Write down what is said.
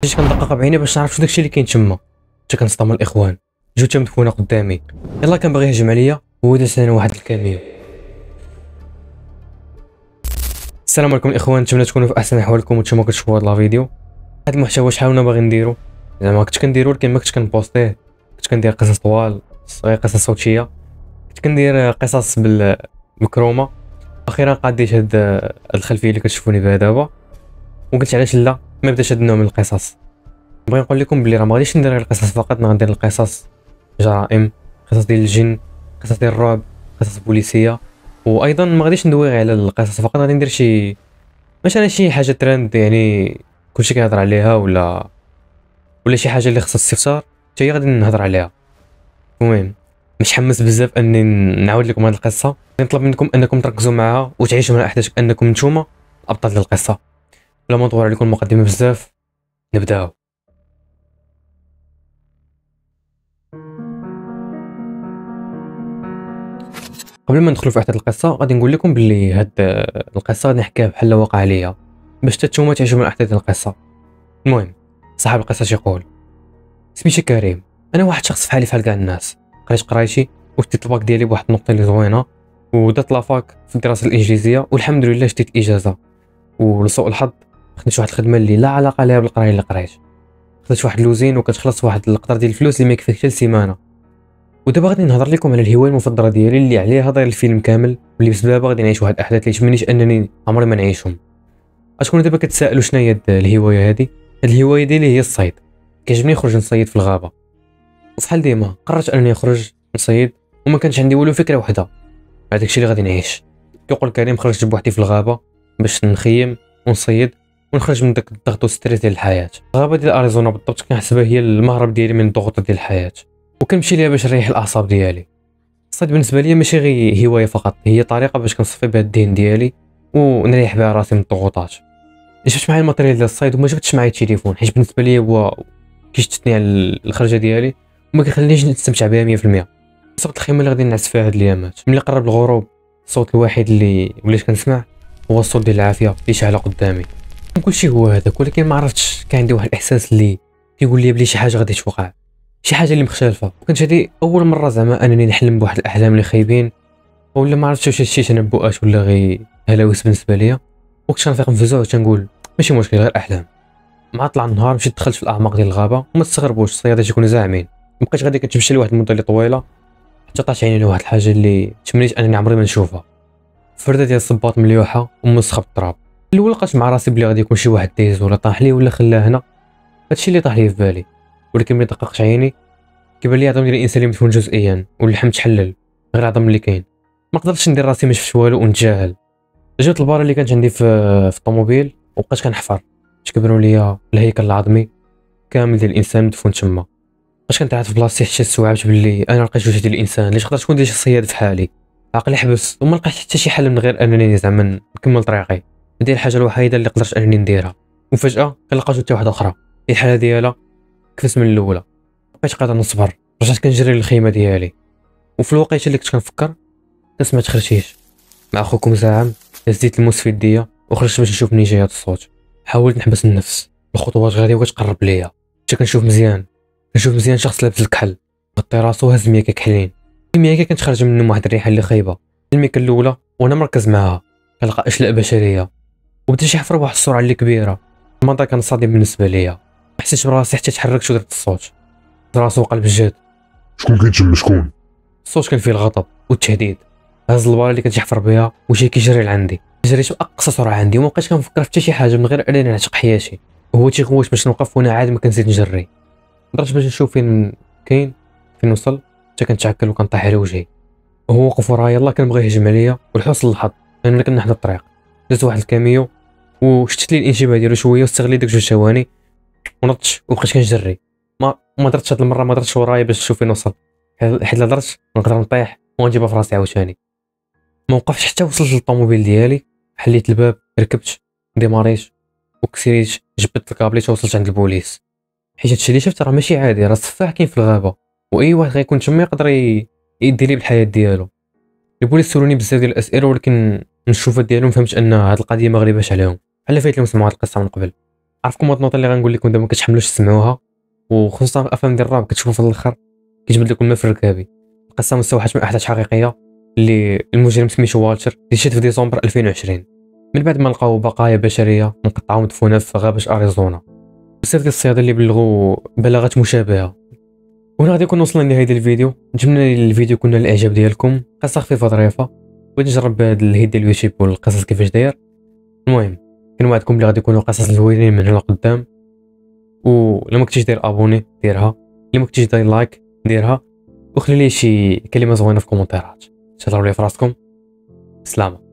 جيت كندقق بعيني باش نعرف شنو داكشي اللي كاين تما. حتى كنصدم الاخوان جوج مدفونه قدامي. يلا كان باغي يهجم عليا وهو داز انا واحد الكاميو. السلام عليكم الاخوان، نتمنى تكونوا في احسن احوالكم وانتم كتشوفوا هذا الفيديو. هذا المحتوى شحال باغي نديرو، زعما كنت كنديرو ولكن ما كنتش كنبوستيه. كنت كندير قصص طوال صغير، قصص صوتيه، كنت كندير قصص بالكروما. اخيرا قاديت هاد الخلفيه اللي كتشوفوني بها دابا، وقلت علاش لا ما بداش هاد النوع من القصص. بغي نقول لكم بلي راه ما غاديش ندير غير القصص فقط، غندير القصص جرائم، قصص ديال الجن، قصص ديال الرعب، قصص بوليسيه. وايضا ما غاديش ندوي غير على القصص فقط، غادي ندير شي مثلا شي حاجه ترند يعني كلشي كيهضر عليها، ولا شي حاجه اللي خصها استفسار حتى هي غادي نهضر عليها. المهم متحمس بزاف اني نعاود لكم هذه القصه. نطلب منكم انكم تركزوا معها وتعيشوا مع الاحداث كانكم نتوما ابطال ديال القصه. بلا ما نطول عليكم المقدمه بزاف، نبداو. قبل ما ندخلوا في احداث القصه غادي نقول لكم باللي هاد القصه غادي نحكيها بحال واقع عليا باش تتوما تعيشوا من احداث القصه. المهم صاحب القصه تيقول: سميتي كريم، انا واحد شخص فحالي فحال كاع الناس. قريت قرايتي وشديت الباك ديالي بواحد النقطه اللي زوينه، ودرت لافاك في الدراسه الانجليزيه والحمد لله شديت الاجازه. ولسوء الحظ خديت واحد الخدمه اللي لا علاقه لها بالقرايه اللي قريت. خديت واحد لوزين وكتخلص واحد القدر ديال الفلوس اللي ما يكفيك حتى لسيمانه. ودابا غادي نهضر لكم على الهوايه المفضله ديالي اللي عليها داير الفيلم كامل، واللي بسببها غادي نعيش واحد الاحداث اللي يتمنيش انني عمري ما نعيشهم. غتكونوا دابا كتسائلوا شنو هي الهوايه هذه. هاد الهوايه ديالي هي الصيد. كيعجبني نخرج نصيد في الغابه، وفحال ديما قررت انني نخرج نصيد وما كانش عندي والو فكره وحده على داكشي اللي غادي نعيش. كيقول كريم خرجت بوحدي في الغابه باش نخيم ونصيد ونخرج من داك الضغط والستريس ديال الحياه. الغابه ديال اريزونا بالضبط كنحسبها هي المهرب ديالي من الضغوطات ديال الحياه، وكنمشي ليها باش نريح الاعصاب ديالي. الصيد بالنسبه لي ماشي غير هوايه فقط، هي طريقه باش كنصفي بها الذهن ديالي ونريح بها راسي من الضغوطات. جبت معايا الماتريال ديال الصيد وما جبتش معايا التليفون، حيت بالنسبه لي هو كيشتتني على الخرجه ديالي وما كيخلينيش نستمتع بها 100%. صبت الخيمه اللي غادي نعس فيها هاد الايامات. ملي قرب الغروب الصوت الوحيد اللي وليت كنسمع هو الصوت ديال العافيه اللي شاعله قدامي. كلشي هو هذاك، ولكن ما عرفتش، كان عندي واحد الاحساس اللي كيقول لي بلي شي حاجه غادي توقع، شي حاجه اللي مختلفه. وكانت هذه اول مره زعما انني نحلم بواحد الاحلام اللي خايبين، ولا ما عرفتش واش شي تنبؤات ولا غير هلاوس بالنسبه ليا. وكنت كنفيق مفزوع تنقول ماشي مشكل غير احلام. مع طلع النهار مشيت دخلت في الاعماق ديال الغابه، وما تستغربوش الصيادات يكونوا زاعمين. بقيت غادي كتمشي لواحد المده اللي طويله حتى طاحت عيني لواحد الحاجه اللي تمنيت انني عمري ما نشوفها. فرده ديال الصباط مليوحه ومسخه بالتراب. الاول لقيت مع راسي بلي غادي يكون شي واحد دايز ولا طاح لي ولا خلاه هنا، هادشي اللي طاح لي في بالي. ولكن ملي دققت عيني كيبان لي عظم ديال الانسان اللي مدفون جزئيا واللحم تحلل، غير العظم اللي كاين. ما قدرتش ندير راسي ما شفت والو ونتجاهل. جبت الباره اللي كانت عندي في الطوموبيل وبقيت كنحفر. تكبروا ليا الهيكل العظمي كامل ديال الانسان مدفون تما. باش كنت قاعد في بلاصتي حتى استوعبت باللي انا لقيت وجه ديال الانسان اللي تقدر تكون ديال شي صياد في حالي. عقلي حبس وما لقيت حتى شي حل من غير انني زعما نكمل طريقي. هذه الحاجه الوحيده اللي قدرت انني نديرها. وفجاه لقيت حتى واحده اخرى الحاله ديالها كفس من الاولى. بقيت قادر نصبر، رجعت كنجري للخيمه ديالي. وفي الوقيته اللي كنت كنفكر سمعت خرتيش مع خوكم زعم. هزيت الموس في يديا وخرجت باش نشوف منين جاي هذا الصوت. حاولت نحبس النفس، الخطوات غاديه وكتقرب ليا. حتى كنشوف مزيان شخص لابس الكحل غطي راسو هز ميكا كحلين. الميكا كانت خارجه منهم واحد الريحه اللي خايبه. الميكا الاولى وانا مركز معاها كنلقى اشلاء بشريه وبدا شي حفره بواحد السرعه اللي كبيره. المنظر كان صادم بالنسبه ليا، حسيت براسي حتى تحركت ودرت الصوت. راسو قلب الجد. شكون كاين تما شكون؟ الصوت كان فيه الغضب والتهديد. هز البال اللي كنت يحفر بها وجاي كيجري لعندي. جريت باقصى سرعه عندي وما بقيتش كنفكر في حتى شي حاجه من غير انني نعتق حياتي. وهو تيغوت باش نوقف وانا عاد ما كنزيد نجري. درت باش نشوف فين كاين فين وصل حتى كنتعكل وكنطيح على وجهي. وهو وقف ورايا يلاه كان بغى يهجم عليا، ولحسن الحظ انا كنا حدا الطريق. داز واحد الكاميو وشتت لي الانتباه ديالو شويه واستغليت ديك 2 ثواني ونطش وبقيت كنجري. ما درتش هاد المره، ما درتش ورايا باش نشوف فين وصل، حيت الا درت نقدر نطيح ونجيبها في راسي عاوتاني. ما وقفتش حتى وصلت للطوموبيل ديالي، حليت الباب ركبت ديماريت وكسريت جبدت الكابليت ووصلت عند البوليس. حيت هادشي اللي شفت راه ماشي عادي، راه السفاح كاين في الغابه واي واحد غيكون تما يقدر يدي لي بالحياه ديالو. البوليس سولوني بزاف ديال الاسئله ولكن من الشوفات ديالهم فهمت ان هاد القضيه ما غريباش عليهم، بحال فايت لهم سمعوا هاد القصه من قبل. عرفكم هاد النوطه اللي غنقول لكم دابا ما كتحملوش تسمعوها، وخصوصا الافلام ديال الرعب كتشوفوا في الاخر كيجبد لكم الماء في ركابي. القصه مستوحاه من احداث حقيقيه اللي المجرم سميتو والتر اللي شات في ديسمبر 2020 من بعد ما لقاو بقايا بشريه مقطعه مدفونه في غابه اريزونا. بزاف ديال الصيادله اللي بلغوا بلاغات مشابهه. وهنا غادي نكون وصلنا لنهايه الفيديو. نتمنى الفيديو يكون الاعجاب ديالكم. قصه خفيفه ظريفه، بغيت نجرب بهذا الهيد ديال اليوتيوب والقصص كيفاش داير. المهم كنوعدكم بلي غادي يكونوا قصص زوينين من هنا لقدام. ولما كنتيش داير ابوني ديرها، اللي ما كنتيش داير لايك ديرها، وخلي لي شي كلمه زوينه في الكومونتيرات. تهلاو لي في راسكم. سلامه.